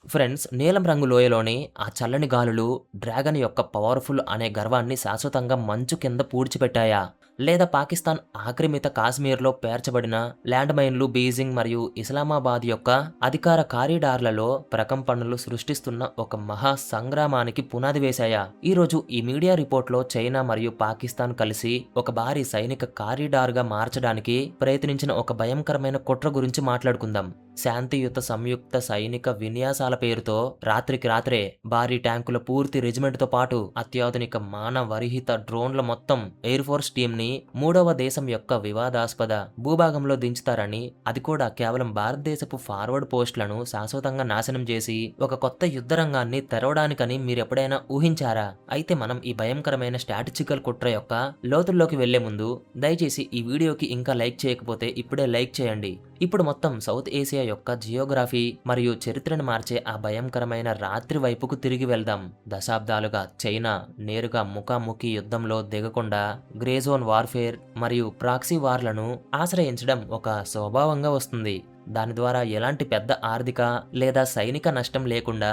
Friends, నీలం రంగు లోయలోని ఆ చల్లని గాలులు డ్రాగన్ యొక్క పవర్‌ఫుల్ అనే గర్వాన్ని శాశ్వతంగా మంచు కింద పూడ్చిపెట్టాయా? లేదా పాకిస్తాన్ ఆక్రమిత కాశ్మీర్‌లో పేర్చబడిన ల్యాండ్ మైన్‌లు బీజింగ్ మరియు ఇస్లామాబాద్ యొక్క అధికార కారిడార్‌లలో ప్రకంపనలు సృష్టిస్తున్న ఒక మహా సంగ్రామానికి పునాది వేశాయా? ఈరోజు ఈ మీడియా రిపోర్ట్‌లో చైనా మరియు పాకిస్తాన్ కలిసి ఒక భారీ సైనిక కారిడార్‌గా మార్చడానికి ప్రయత్నించిన ఒక భయంకరమైన కుట్ర గురించి మాట్లాడుకుందాం. శాంతియుత సంయుక్త సైనిక విన్యాసాల పేరుతో రాత్రికి రాత్రే భారీ ట్యాంకుల పూర్తి రెజిమెంట్‌తో పాటు అత్యాధునిక మానవరహిత డ్రోన్ల మొత్తం ఎయిర్ ఫోర్స్ టీంని మూడవ దేశం యొక్క వివాదాస్పద భూభాగంలో దించుతారని, అది కూడా కేవలం భారతదేశపు ఫార్వర్డ్ పోస్టులను శాశ్వతంగా నాశనం చేసి ఒక కొత్త యుద్ధ రంగాన్ని తెరవడానికని మీరెప్పుడైనా ఊహించారా? అయితే మనం ఈ భయంకరమైన స్ట్రాటజికల్ కుట్ర యొక్క లోతుల్లోకి వెళ్లే ముందు దయచేసి ఈ వీడియోకి ఇంకా లైక్ చేయకపోతే ఇప్పుడే లైక్ చేయండి. ఇప్పుడు మొత్తం సౌత్ ఏసియా యొక్క జియోగ్రఫీ మరియు చరిత్రను మార్చే ఆ భయంకరమైన రాత్రి వైపుకు తిరిగి వెళ్దాం. దశాబ్దాలుగా చైనా నేరుగా ముఖాముఖి యుద్ధంలో దిగకుండా గ్రే జోన్ వార్ఫేర్ మరియు ప్రాక్సీ వార్లను ఆశ్రయించడం ఒక స్వభావంగా వస్తుంది. దాని ద్వారా ఎలాంటి పెద్ద ఆర్థిక లేదా సైనిక నష్టం లేకుండా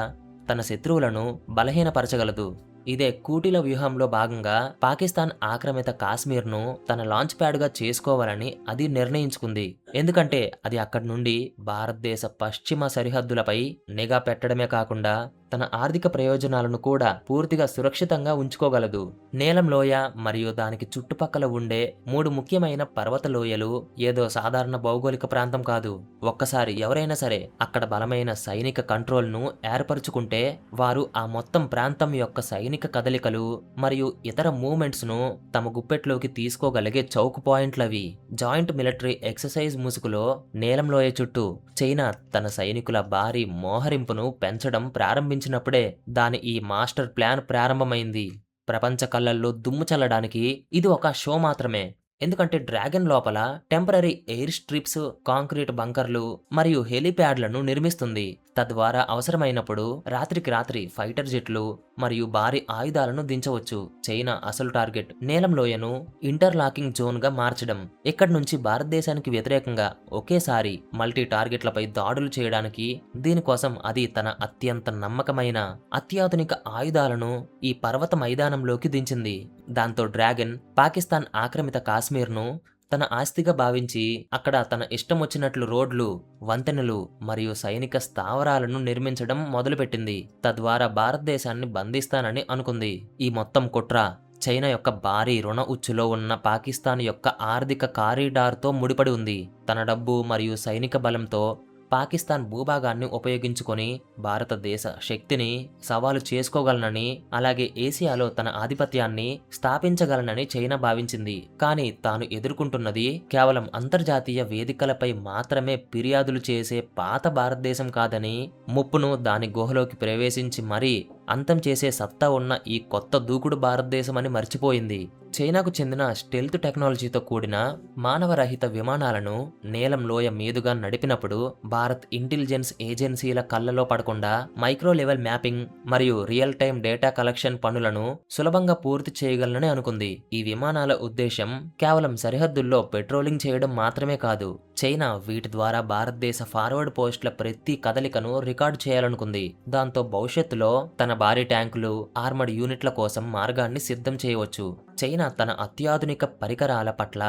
తన శత్రువులను బలహీనపరచగలదు. ఇదే కూటిల వ్యూహంలో భాగంగా పాకిస్తాన్ ఆక్రమిత కాశ్మీర్ను తన లాంచ్ ప్యాడ్గా చేసుకోవాలని అది నిర్ణయించుకుంది. ఎందుకంటే అది అక్కడి నుండి భారతదేశ పశ్చిమ సరిహద్దులపై నిఘా పెట్టడమే కాకుండా తన ఆర్థిక ప్రయోజనాలను కూడా పూర్తిగా సురక్షితంగా ఉంచుకోగలదు. నీలం లోయ మరియు దానికి చుట్టుపక్కల ఉండే 3 ముఖ్యమైన పర్వత లోయలు ఏదో సాధారణ భౌగోళిక ప్రాంతం కాదు. ఒక్కసారి ఎవరైనా సరే అక్కడ బలమైన సైనిక కంట్రోల్ను ఏర్పరచుకుంటే వారు ఆ మొత్తం ప్రాంతం యొక్క సైనిక కదలికలు మరియు ఇతర మూవ్మెంట్స్ను తమ గుప్పెట్లోకి తీసుకోగలిగే చౌక్ పాయింట్లవి. జాయింట్ మిలిటరీ ఎక్సర్సైజ్ ముసుగులో నీలం లోయ చుట్టూ చైనా తన సైనికుల భారీ మోహరింపును పెంచడం ప్రారంభించినప్పుడే దాని ఈ మాస్టర్ ప్లాన్ ప్రారంభమైంది. ప్రపంచ కళ్ళల్లో దుమ్ము చల్లడానికి ఇది ఒక షో మాత్రమే. ఎందుకంటే డ్రాగన్ లోపల టెంపరరీ ఎయిర్ స్ట్రిప్స్, కాంక్రీట్ బంకర్లు మరియు హెలిప్యాడ్లను నిర్మిస్తుంది. తద్వారా అవసరమైనప్పుడు రాత్రికి రాత్రి ఫైటర్ జెట్లు మరియు భారీ ఆయుధాలను దించవచ్చు. చైనా అసలు టార్గెట్ నీలం లోయను ఇంటర్లాకింగ్ జోన్గా మార్చడం. ఇక్కడి నుంచి భారతదేశానికి వ్యతిరేకంగా ఒకేసారి మల్టీ టార్గెట్లపై దాడులు చేయడానికి. దీనికోసం అది తన అత్యంత నమ్మకమైన అత్యాధునిక ఆయుధాలను ఈ పర్వత మైదానంలోకి దించింది. దాంతో డ్రాగన్ పాకిస్తాన్ ఆక్రమిత కాశ్మీర్ను తన ఆస్తిగా భావించి అక్కడ తన ఇష్టం వచ్చినట్లు రోడ్లు, వంతెనలు మరియు సైనిక స్థావరాలను నిర్మించడం మొదలుపెట్టింది. తద్వారా భారతదేశాన్ని బంధిస్తానని అనుకుంది. ఈ మొత్తం కుట్ర చైనా యొక్క భారీ రుణ ఉచ్చులో ఉన్న పాకిస్తాన్ యొక్క ఆర్థిక కారిడార్తో ముడిపడి ఉంది. తన డబ్బు మరియు సైనిక బలంతో పాకిస్తాన్ భూభాగాన్ని ఉపయోగించుకొని భారతదేశ శక్తిని సవాలు చేసుకోగలనని, అలాగే ఏసియాలో తన ఆధిపత్యాన్ని స్థాపించగలనని చైనా భావించింది. కానీ తాను ఎదుర్కొంటున్నది కేవలం అంతర్జాతీయ వేదికలపై మాత్రమే ఫిర్యాదులు చేసే పాత భారతదేశం కాదని, ముప్పును దాని గుహలోకి ప్రవేశించి మరీ అంతం చేసే సత్తా ఉన్న ఈ కొత్త దూకుడు భారతదేశం అని మర్చిపోయింది. చైనాకు చెందిన స్టెల్త్ టెక్నాలజీతో కూడిన మానవరహిత విమానాలను నీలం లోయ మీదుగా నడిపినప్పుడు భారత్ ఇంటెలిజెన్స్ ఏజెన్సీల కళ్ళలో పడకుండా మైక్రో లెవెల్ మ్యాపింగ్ మరియు రియల్ టైం డేటా కలెక్షన్ పనులను సులభంగా పూర్తి చేయగలనని అనుకుంది. ఈ విమానాల ఉద్దేశం కేవలం సరిహద్దుల్లో పెట్రోలింగ్ చేయడం మాత్రమే కాదు. చైనా వీటి ద్వారా భారతదేశ ఫార్వర్డ్ పోస్టుల ప్రతి కదలికను రికార్డు చేయాలనుకుంది. దాంతో భవిష్యత్తులో తన భారీ ట్యాంకులు, ఆర్మర్డ్ యూనిట్ల కోసం మార్గాన్ని సిద్ధం చేయవచ్చు. చైనా తన అత్యాధునిక పరికరాల పట్ల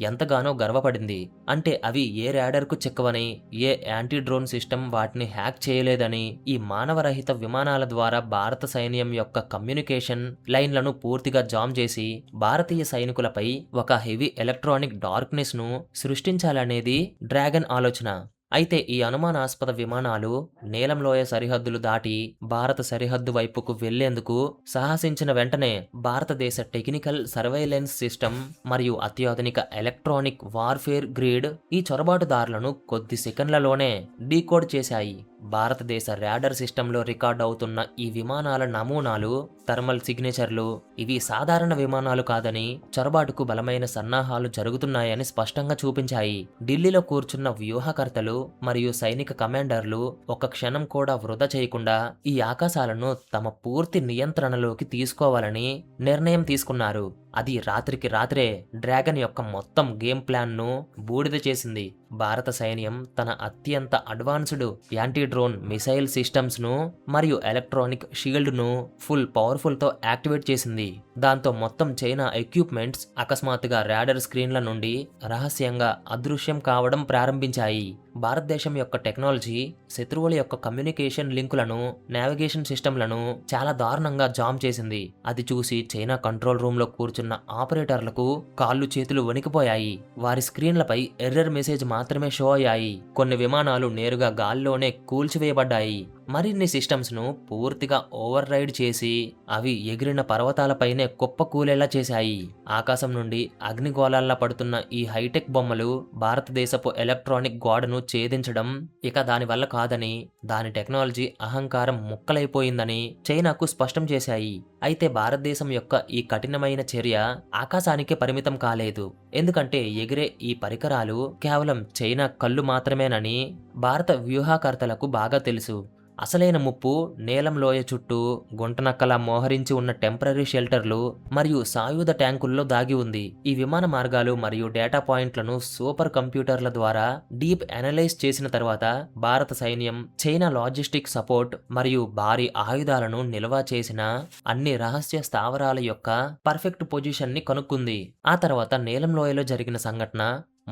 ఎంతగానో గర్వపడింది. అంటే అవి ఏ రాడార్కు చిక్కవని, ఏ యాంటీ డ్రోన్ సిస్టమ్ వాటిని హ్యాక్ చేయలేదని. ఈ మానవరహిత విమానాల ద్వారా భారత సైన్యం యొక్క కమ్యూనికేషన్ లైన్లను పూర్తిగా జామ్ చేసి భారతీయ సైనికులపై ఒక హెవీ ఎలక్ట్రానిక్ డార్క్నెస్ ను సృష్టించాలనేది డ్రాగన్ ఆలోచన. అయితే ఈ అనుమానాస్పద విమానాలు నీలం లోయ సరిహద్దులు దాటి భారత సరిహద్దు వైపుకు వెళ్లేందుకు సాహసించిన వెంటనే భారతదేశ టెక్నికల్ సర్వైలెన్స్ సిస్టమ్ మరియు అత్యాధునిక ఎలక్ట్రానిక్ వార్ఫేర్ గ్రిడ్ ఈ చొరబాటుదారులను కొద్ది సెకండ్లలోనే డీకోడ్ చేశాయి. భారతదేశ రాడార్ సిస్టంలో రికార్డ్ అవుతున్న ఈ విమానాల నమూనాలు, థర్మల్ సిగ్నేచర్లు ఇవి సాధారణ విమానాలు కాదని, చొరబాటుకు బలమైన సన్నాహాలు జరుగుతున్నాయని స్పష్టంగా చూపించాయి. ఢిల్లీలో కూర్చున్న వ్యూహకర్తలు మరియు సైనిక కమాండర్లు ఒక క్షణం కూడా వృధా చేయకుండా ఈ ఆకాశాలను తమ పూర్తి నియంత్రణలోకి తీసుకోవాలని నిర్ణయం తీసుకున్నారు. అది రాత్రికి రాత్రే డ్రాగన్ యొక్క మొత్తం గేమ్ ప్లాన్ను బూడిద చేసింది. భారత సైన్యం తన అత్యంత అడ్వాన్స్డ్ యాంటీ డ్రోన్ మిసైల్ సిస్టమ్స్ను మరియు ఎలక్ట్రానిక్ షీల్డ్ను ఫుల్ పవర్ఫుల్తో యాక్టివేట్ చేసింది. దాంతో మొత్తం చైనా ఎక్విప్మెంట్స్ అకస్మాత్తుగా రాడర్ స్క్రీన్ల నుండి రహస్యంగా అదృశ్యం కావడం ప్రారంభించాయి. భారతదేశం యొక్క టెక్నాలజీ శత్రువుల యొక్క కమ్యూనికేషన్ లింకులను, నావిగేషన్ సిస్టంలను చాలా దారుణంగా జామ్ చేసింది. అది చూసి చైనా కంట్రోల్ రూమ్ లో కూర్చున్న ఆపరేటర్లకు కాళ్ళు చేతులు వణికిపోయాయి. వారి స్క్రీన్లపై ఎర్రర్ మెసేజ్ మాత్రమే షో అయ్యాయి. కొన్ని విమానాలు నేరుగా గాల్లోనే కూల్చివేయబడ్డాయి. మరిన్ని సిస్టమ్స్ ను పూర్తిగా ఓవర్ రైడ్ చేసి అవి ఎగిరిన పర్వతాలపైనే కుప్పకూలేలా చేశాయి. ఆకాశం నుండి అగ్నిగోళాల్లా పడుతున్న ఈ హైటెక్ బొమ్మలు భారతదేశపు ఎలక్ట్రానిక్ గోడను ఛేదించడం ఇక దానివల్ల కాదని, దాని టెక్నాలజీ అహంకారం ముక్కలైపోయిందని చైనాకు స్పష్టం చేశాయి. అయితే భారతదేశం యొక్క ఈ కఠినమైన చర్య ఆకాశానికే పరిమితం కాలేదు. ఎందుకంటే ఎగిరే ఈ పరికరాలు కేవలం చైనా కళ్ళు మాత్రమేనని భారత వ్యూహకర్తలకు బాగా తెలుసు. అసలైన ముప్పు నీలం లోయ చుట్టూ గుంటనక్కలా మోహరించి ఉన్న టెంపరరీ షెల్టర్లు మరియు సాయుధ ట్యాంకుల్లో దాగి ఉంది. ఈ విమాన మార్గాలు మరియు డేటా పాయింట్లను సూపర్ కంప్యూటర్ల ద్వారా డీప్ అనలైజ్ చేసిన తర్వాత భారత సైన్యం చైనా లాజిస్టిక్ సపోర్ట్ మరియు భారీ ఆయుధాలను నిల్వ చేసిన అన్ని రహస్య స్థావరాల యొక్క పర్ఫెక్ట్ పొజిషన్ ని కనుక్కుంది. ఆ తర్వాత నీలం లోయలో జరిగిన సంఘటన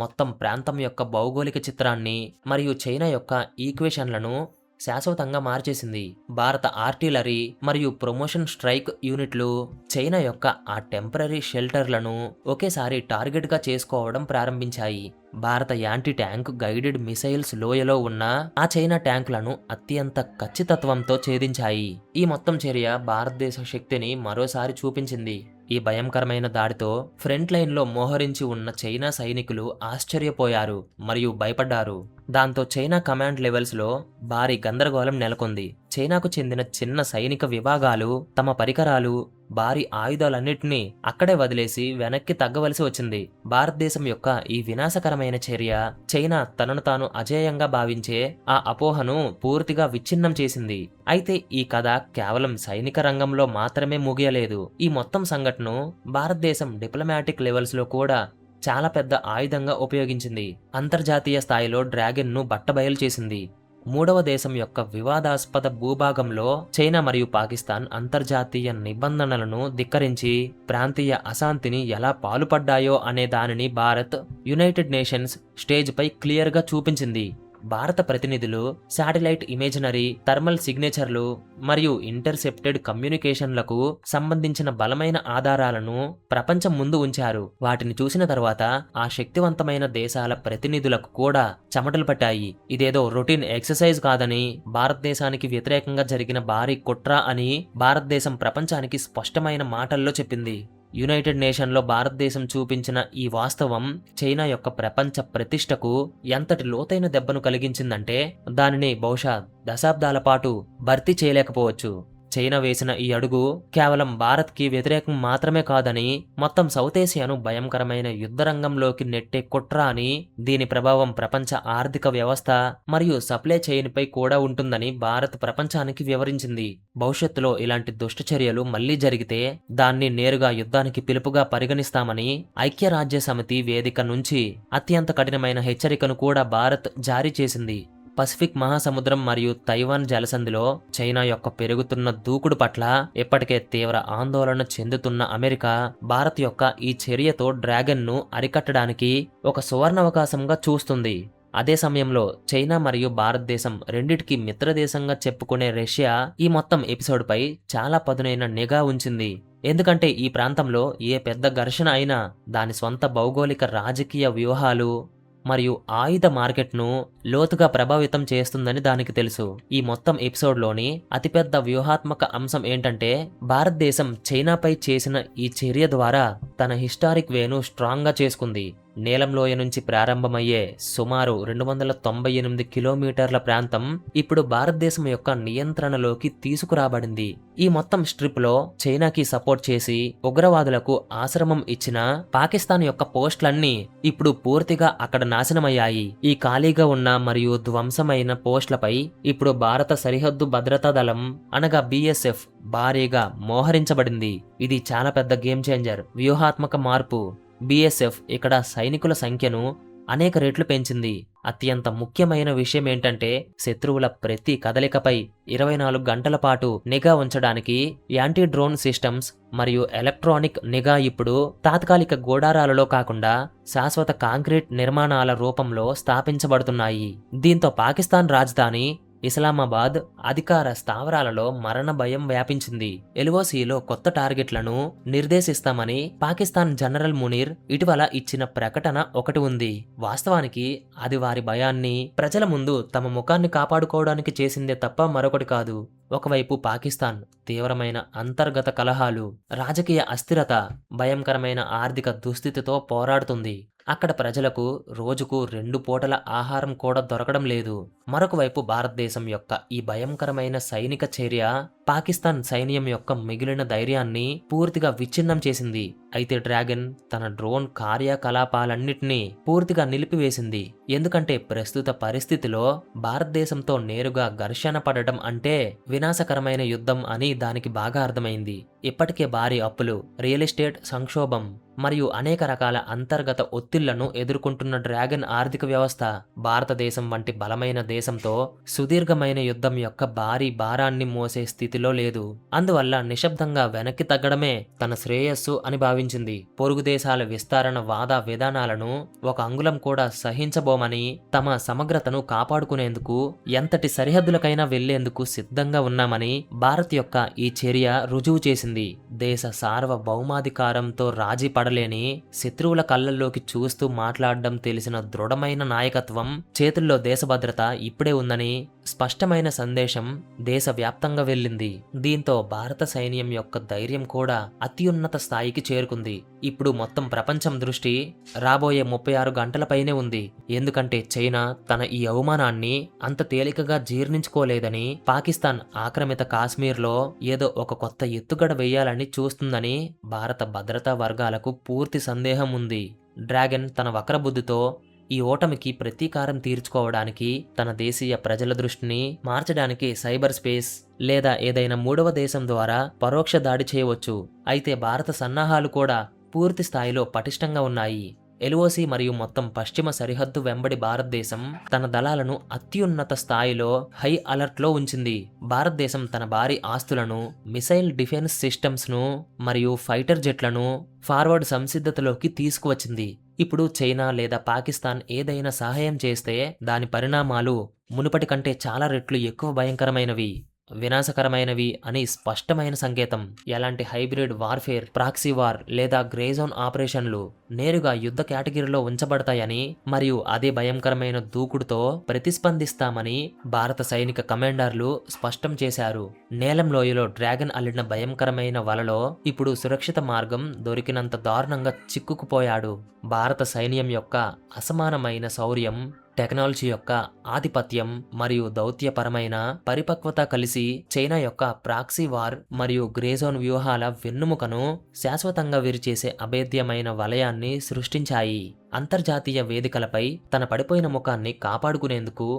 మొత్తం ప్రాంతం యొక్క భౌగోళిక చిత్రాన్ని మరియు చైనా యొక్క ఈక్వేషన్లను శాశ్వతంగా మార్చేసింది. భారత ఆర్టిలరీ మరియు ప్రమోషన్ స్ట్రైక్ యూనిట్లు చైనా యొక్క ఆ టెంపరరీ షెల్టర్లను ఒకేసారి టార్గెట్గా చేసుకోవడం ప్రారంభించాయి. భారత యాంటీ ట్యాంక్ గైడెడ్ మిసైల్స్ లోయలో ఉన్న ఆ చైనా ట్యాంకులను అత్యంత ఖచ్చితత్వంతో ఛేదించాయి. ఈ మొత్తం చర్య భారతదేశ శక్తిని మరోసారి చూపించింది. ఈ భయంకరమైన దాడితో ఫ్రంట్ లైన్లో మోహరించి ఉన్న చైనా సైనికులు ఆశ్చర్యపోయారు మరియు భయపడ్డారు. దాంతో చైనా కమాండ్ లెవెల్స్లో భారీ గందరగోళం నెలకొంది. చైనాకు చెందిన చిన్న సైనిక విభాగాలు తమ పరికరాలు, భారీ ఆయుధాలన్నింటినీ అక్కడే వదిలేసి వెనక్కి తగ్గవలసి వచ్చింది. భారతదేశం యొక్క ఈ వినాశకరమైన చర్య చైనా తనను తాను అజేయంగా భావించే ఆ అపోహను పూర్తిగా విచ్ఛిన్నం చేసింది. అయితే ఈ కథ కేవలం సైనిక రంగంలో మాత్రమే ముగియలేదు. ఈ మొత్తం సంఘటన భారతదేశం డిప్లొమాటిక్ లెవెల్స్ లో కూడా చాలా పెద్ద ఆయుధంగా ఉపయోగించింది. అంతర్జాతీయ స్థాయిలో డ్రాగన్ ను బట్టబయలు చేసింది. మూడవ దేశం యొక్క వివాదాస్పద భూభాగంలో చైనా మరియు పాకిస్తాన్ అంతర్జాతీయ నిబంధనలను ధిక్కరించి ప్రాంతీయ అశాంతిని ఎలా పాల్పడ్డాయో అనే దానిని భారత్ యునైటెడ్ నేషన్స్ స్టేజ్ పై క్లియర్ గా చూపించింది. భారత ప్రతినిధులు శాటిలైట్ ఇమేజనరీ, థర్మల్ సిగ్నేచర్లు మరియు ఇంటర్సెప్టెడ్ కమ్యూనికేషన్లకు సంబంధించిన బలమైన ఆధారాలను ప్రపంచం ముందు ఉంచారు. వాటిని చూసిన తర్వాత ఆ శక్తివంతమైన దేశాల ప్రతినిధులకు కూడా చెమటలు పట్టాయి. ఇదేదో రొటీన్ ఎక్సర్సైజ్ కాదని, భారతదేశానికి వ్యతిరేకంగా జరిగిన భారీ కుట్ర అని భారతదేశం ప్రపంచానికి స్పష్టమైన మాటల్లో చెప్పింది. యునైటెడ్ నేషన్లో భారతదేశం చూపించిన ఈ వాస్తవం చైనా యొక్క ప్రపంచ ప్రతిష్టకు ఎంతటి లోతైన దెబ్బను కలిగించిందంటే దానిని బహుశా దశాబ్దాల పాటు భర్తీ చేయలేకపోవచ్చు. చైనా వేసిన ఈ అడుగు కేవలం భారత్కి వ్యతిరేకం మాత్రమే కాదని, మొత్తం సౌత్ ఏసియాను భయంకరమైన యుద్ధరంగంలోకి నెట్టే కుట్ర అని, దీని ప్రభావం ప్రపంచ ఆర్థిక వ్యవస్థ మరియు సప్లై చైన్ పై కూడా ఉంటుందని భారత్ ప్రపంచానికి వివరించింది. భవిష్యత్తులో ఇలాంటి దుష్టచర్యలు మళ్లీ జరిగితే దాన్ని నేరుగా యుద్ధానికి పిలుపుగా పరిగణిస్తామని ఐక్యరాజ్య సమితి వేదిక నుంచి అత్యంత కఠినమైన హెచ్చరికను కూడా భారత్ జారీ చేసింది. పసిఫిక్ మహాసముద్రం మరియు తైవాన్ జలసంధిలో చైనా యొక్క పెరుగుతున్న దూకుడు పట్ల ఇప్పటికే తీవ్ర ఆందోళన చెందుతున్న అమెరికా భారత్ యొక్క ఈ చర్యతో డ్రాగన్ ను అరికట్టడానికి ఒక సువర్ణావకాశంగా చూస్తుంది. అదే సమయంలో చైనా మరియు భారతదేశం రెండిటికి మిత్రదేశంగా చెప్పుకునే రష్యా ఈ మొత్తం ఎపిసోడ్ పై చాలా పదునైన నిఘా ఉంచింది. ఎందుకంటే ఈ ప్రాంతంలో ఏ పెద్ద ఘర్షణ అయినా దాని స్వంత భౌగోళిక రాజకీయ వ్యూహాలు మరియు ఆయుధ మార్కెట్ను లోతుగా ప్రభావితం చేస్తుందని దానికి తెలుసు. ఈ మొత్తం ఎపిసోడ్లోని అతిపెద్ద వ్యూహాత్మక అంశం ఏంటంటే భారతదేశం చైనాపై చేసిన ఈ చర్య ద్వారా తన హిస్టారిక్ వేను స్ట్రాంగ్గా చేసుకుంది. నీలం లోయ నుంచి ప్రారంభమయ్యే సుమారు 298 కిలోమీటర్ల ప్రాంతం ఇప్పుడు భారతదేశం యొక్క నియంత్రణలోకి తీసుకురాబడింది. ఈ మొత్తం స్ట్రిప్ లో చైనాకి సపోర్ట్ చేసి ఉగ్రవాదులకు ఆశ్రమం ఇచ్చిన పాకిస్తాన్ యొక్క పోస్టులన్నీ ఇప్పుడు పూర్తిగా అక్కడ నాశనమయ్యాయి. ఈ ఖాళీగా ఉన్న మరియు ధ్వంసమైన పోస్టులపై ఇప్పుడు భారత సరిహద్దు భద్రతా దళం అనగా BSF భారీగా మోహరించబడింది. ఇది చాలా పెద్ద గేమ్ చేంజర్, వ్యూహాత్మక మార్పు. BSF ఇక్కడ సైనికుల సంఖ్యను అనేక రెట్లు పెంచింది. అత్యంత ముఖ్యమైన విషయం ఏంటంటే శత్రువుల ప్రతి కదలికపై 24 గంటల పాటు నిఘా ఉంచడానికి యాంటీ డ్రోన్ సిస్టమ్స్ మరియు ఎలక్ట్రానిక్ నిఘా ఇప్పుడు తాత్కాలిక గోడారాలలో కాకుండా శాశ్వత కాంక్రీట్ నిర్మాణాల రూపంలో స్థాపించబడుతున్నాయి. దీంతో పాకిస్తాన్ రాజధాని ఇస్లామాబాద్ అధికార స్థావరాలలో మరణ భయం వ్యాపించింది. LOCలో కొత్త టార్గెట్లను నిర్దేశిస్తామని పాకిస్తాన్ జనరల్ మునీర్ ఇటీవల ఇచ్చిన ప్రకటన ఒకటి ఉంది. వాస్తవానికి అది వారి భయాన్ని ప్రజల ముందు తమ ముఖాన్ని కాపాడుకోవడానికి చేసిందే తప్ప మరొకటి కాదు. ఒకవైపు పాకిస్తాన్ తీవ్రమైన అంతర్గత కలహాలు, రాజకీయ అస్థిరత, భయంకరమైన ఆర్థిక దుస్థితితో పోరాడుతుంది. అక్కడ ప్రజలకు రోజుకు 2 పూటల ఆహారం కూడా దొరకడం లేదు. మరొక వైపు భారతదేశం యొక్క ఈ భయంకరమైన సైనిక చర్య పాకిస్తాన్ సైన్యం యొక్క మిగిలిన ధైర్యాన్ని పూర్తిగా విచ్ఛిన్నం చేసింది. అయితే డ్రాగన్ తన డ్రోన్ కార్యకలాపాలన్నింటినీ పూర్తిగా నిలిపివేసింది. ఎందుకంటే ప్రస్తుత పరిస్థితిలో భారతదేశంతో నేరుగా ఘర్షణ పడడం అంటే వినాశకరమైన యుద్ధం అని దానికి బాగా అర్థమైంది. ఇప్పటికే భారీ అప్పులు, రియల్ ఎస్టేట్ సంక్షోభం మరియు అనేక రకాల అంతర్గత ఒత్తిళ్లను ఎదుర్కొంటున్న డ్రాగన్ ఆర్థిక వ్యవస్థ భారతదేశం వంటి బలమైన దేశంతో సుదీర్ఘమైన యుద్ధం యొక్క భారీ భారాన్ని మోసే స్థితిలో లేదు. అందువల్ల నిశ్శబ్దంగా వెనక్కి తగ్గడమే తన శ్రేయస్సు అని భావించింది. పొరుగు దేశాల విస్తరణ వాద విధానాలను ఒక అంగుళం కూడా సహించబోమని, తమ సమగ్రతను కాపాడుకునేందుకు ఎంతటి సరిహద్దులకైనా వెళ్లేందుకు సిద్ధంగా ఉన్నామని భారత్ యొక్క ఈ చర్య రుజువు చేసింది. దేశ సార్వభౌమాధికారంతో రాజీ పడలేని శత్రువుల కళ్ళల్లోకి చూస్తూ మాట్లాడడం తెలిసిన దృఢమైన నాయకత్వం, చేతుల్లో దేశభద్రత ఇప్పుడే ఉందని స్పష్టమైన సందేశం దేశవ్యాప్తంగా వెళ్ళింది. దీంతో భారత సైన్యం యొక్క ధైర్యం కూడా అత్యున్నత స్థాయికి చేరుకుంది. ఇప్పుడు మొత్తం ప్రపంచం దృష్టి రాబోయే 36 గంటలపైనే ఉంది. ఎందుకంటే చైనా తన ఈ అవమానాన్ని అంత తేలికగా జీర్ణించుకోలేదని, పాకిస్తాన్ ఆక్రమిత కాశ్మీర్లో ఏదో ఒక కొత్త ఎత్తుగడ వేయాలని చూస్తుందని భారత భద్రతా వర్గాలకు పూర్తి సందేహం ఉంది. డ్రాగన్ తన వక్రబుద్ధితో ఈ ఓటమికి ప్రతీకారం తీర్చుకోవడానికి, తన దేశీయ ప్రజల దృష్టిని మార్చడానికి సైబర్ స్పేస్ లేదా ఏదైనా మూడవ దేశం ద్వారా పరోక్ష దాడి చేయవచ్చు. అయితే భారత సన్నాహాలు కూడా పూర్తి స్థాయిలో పటిష్టంగా ఉన్నాయి. LOC మరియు మొత్తం పశ్చిమ సరిహద్దు వెంబడి భారతదేశం తన దళాలను అత్యున్నత స్థాయిలో హై అలర్ట్లో ఉంచింది. భారతదేశం తన భారీ ఆస్తులను, మిసైల్ డిఫెన్స్ సిస్టమ్స్ ను మరియు ఫైటర్ జెట్లను ఫార్వర్డ్ సంసిద్ధతలోకి తీసుకువచ్చింది. ఇప్పుడు చైనా లేదా పాకిస్తాన్ ఏదైనా సహాయం చేస్తే దాని పరిణామాలు మునుపటి కంటే చాలా రెట్లు ఎక్కువ భయంకరమైనవి, వినాశకరమైనవి అని స్పష్టమైన సంకేతం. ఎలాంటి హైబ్రిడ్ వార్ఫేర్, ప్రాక్సీ వార్ లేదా గ్రేజోన్ ఆపరేషన్లు నేరుగా యుద్ధ కేటగిరీలో ఉంచబడతాయని మరియు అదే భయంకరమైన దూకుడుతో ప్రతిస్పందిస్తామని భారత సైనిక కమాండర్లు స్పష్టం చేశారు. నీలం లోయలో డ్రాగన్ అల్లిన భయంకరమైన వలలో ఇప్పుడు సురక్షిత మార్గం దొరికినంత దారుణంగా చిక్కుకుపోయాడు. భారత సైన్యం యొక్క అసమానమైన శౌర్యం, టెక్నాలజీ యొక్క ఆధిపత్యం మరియు దౌత్యపరమైన పరిపక్వత కలిసి చైనా యొక్క ప్రాక్సీ వార్ మరియు గ్రేజోన్ వ్యూహాల వెన్నుముకను శాశ్వతంగా విరిచేసే అభేద్యమైన వలయాన్ని సృష్టించాయి. అంతర్జాతీయ వేదికలపై తన పడిపోయిన ముఖాన్ని కాపాడుకునేందుకు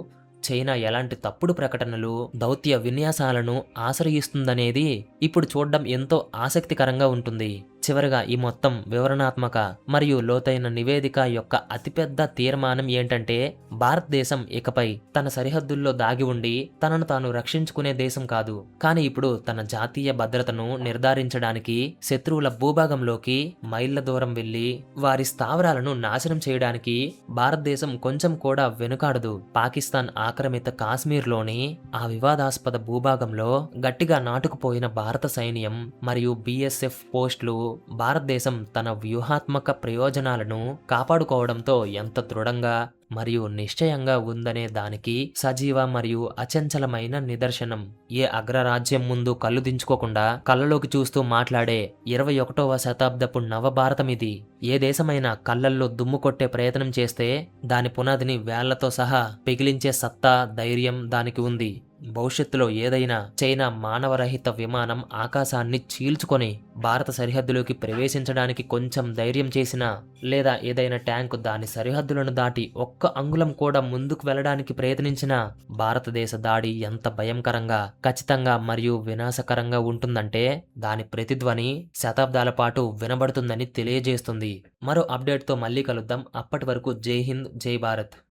చైనా ఎలాంటి తప్పుడు ప్రకటనలు, దౌత్య విన్యాసాలను ఆశ్రయిస్తుందనేది ఇప్పుడు చూడడం ఎంతో ఆసక్తికరంగా ఉంటుంది. చివరగా ఈ మొత్తం వివరణాత్మక మరియు లోతైన నివేదిక యొక్క అతిపెద్ద తీర్మానం ఏంటంటే, భారతదేశం ఇకపై తన సరిహద్దుల్లో దాగి ఉండి తనను తాను రక్షించుకునే దేశం కాదు, కానీ ఇప్పుడు తన జాతీయ భద్రతను నిర్ధారించడానికి శత్రువుల భూభాగంలోకి మైళ్ళ దూరం వెళ్లి వారి స్థావరాలను నాశనం చేయడానికి భారతదేశం కొంచెం కూడా వెనుకాడదు. పాకిస్తాన్ ఆక్రమిత కాశ్మీర్లోని ఆ వివాదాస్పద భూభాగంలో గట్టిగా నాటుకుపోయిన భారత సైన్యం మరియు BSF పోస్టులు భారతదేశం తన వ్యూహాత్మక ప్రయోజనాలను కాపాడుకోవడంతో ఎంత దృఢంగా మరియు నిశ్చయంగా ఉందనే దానికి సజీవ మరియు అచంచలమైన నిదర్శనం. ఏ అగ్రరాజ్యం ముందు కళ్ళు దించుకోకుండా కళ్ళలోకి చూస్తూ మాట్లాడే 21వ శతాబ్దపు నవభారతం ఇది. ఏ దేశమైనా కళ్ళల్లో దుమ్ము కొట్టే ప్రయత్నం చేస్తే దాని పునాదిని వేళ్లతో సహా పిగిలించే సత్తా, ధైర్యం దానికి ఉంది. భవిష్యత్తులో ఏదైనా చైనా మానవరహిత విమానం ఆకాశాన్ని చీల్చుకొని భారత సరిహద్దులోకి ప్రవేశించడానికి కొంచెం ధైర్యం చేసినా, లేదా ఏదైనా ట్యాంకు దాని సరిహద్దులను దాటి ఒక్క అంగుళం కూడా ముందుకు వెళ్ళడానికి ప్రయత్నించినా భారతదేశ దాడి ఎంత భయంకరంగా, ఖచ్చితంగా మరియు వినాశకరంగా ఉంటుందంటే దాని ప్రతిధ్వని శతాబ్దాల పాటు వినబడుతుందని తెలియజేస్తుంది. మరో అప్డేట్తో మళ్ళీ కలుద్దాం. అప్పటి వరకు జై హింద్, జై భారత్.